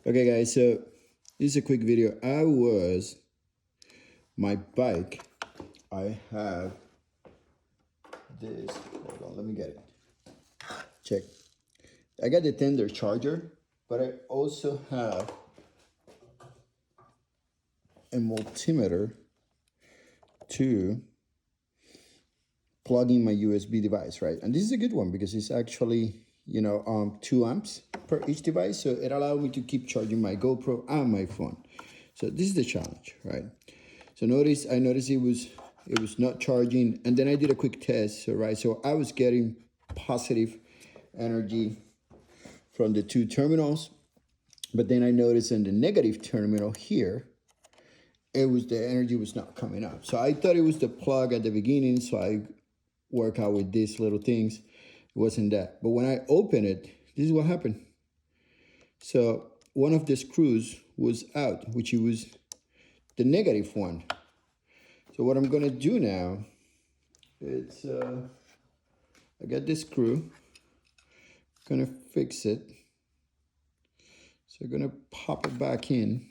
Okay guys, so this is a quick video. My bike, I have this, hold on, let me get it. Check. I got the tender charger, but I also have a multimeter to plug in my USB device, right? And this is a good one because it's actually, 2 amps per each device. So it allowed me to keep charging my GoPro and my phone. So this is the challenge, right? So I noticed it was not charging, and then I did a quick test, right? So I was getting positive energy from the 2 terminals, but then I noticed in the negative terminal here, the energy was not coming up. So I thought it was the plug at the beginning, so I work out with these little things. It wasn't that. But when I open it, this is what happened. So one of the screws was out, which it was the negative one. So what I'm gonna do now, I got this screw, gonna fix it. So I'm gonna pop it back in.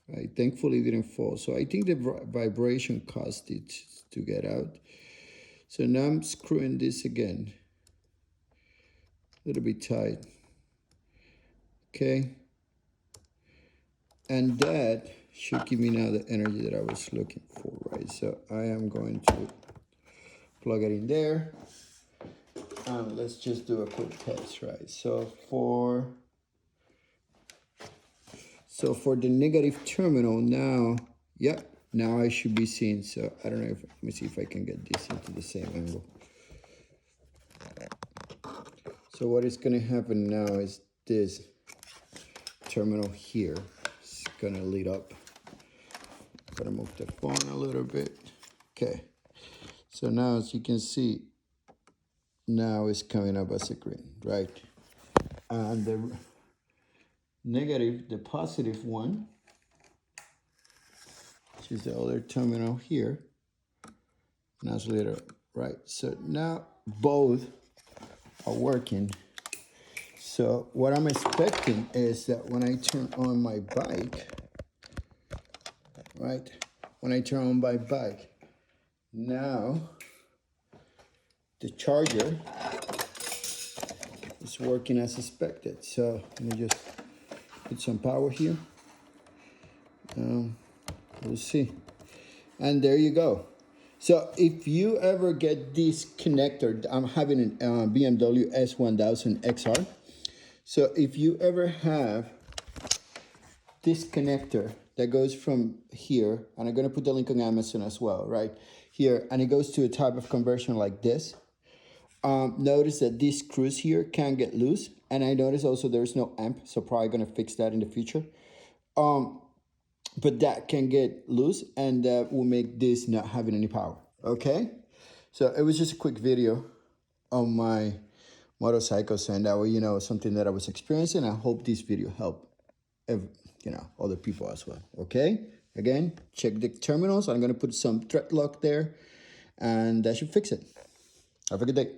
Right, thankfully it didn't fall. So I think the vibration caused it to get out. So now I'm screwing this again. A little bit tight. Okay. And that should give me now the energy that I was looking for, right? So I am going to plug it in there. And let's just do a quick test, right? So for the negative terminal now, yep, now I should be seeing. So I don't know if, let me see if I can get this into the same angle. So what is gonna happen now is this terminal here is gonna lead up. I'm gonna move the phone a little bit. Okay, so now as you can see, now it's coming up as a green, right? And the negative, the positive one, which is the other terminal here, now it's lit up, right? So now both are working. So what I'm expecting is that when I turn on my bike, right? When I turn on my bike, now the charger is working as expected. So let me just put some power here. We'll see. And there you go. So if you ever get this connector, I'm having a BMW S1000XR. So if you ever have this connector that goes from here, and I'm gonna put the link on Amazon as well, right? Here, and it goes to a type of conversion like this. Notice that these screws here can get loose, and I notice also there's no amp, so probably gonna fix that in the future. But that can get loose, and that will make this not having any power, okay? So it was just a quick video on my motorcycles, and that way, something that I was experiencing. I hope this video helped, other people as well, okay? Again, check the terminals. I'm gonna put some thread lock there, and that should fix it. Have a good day.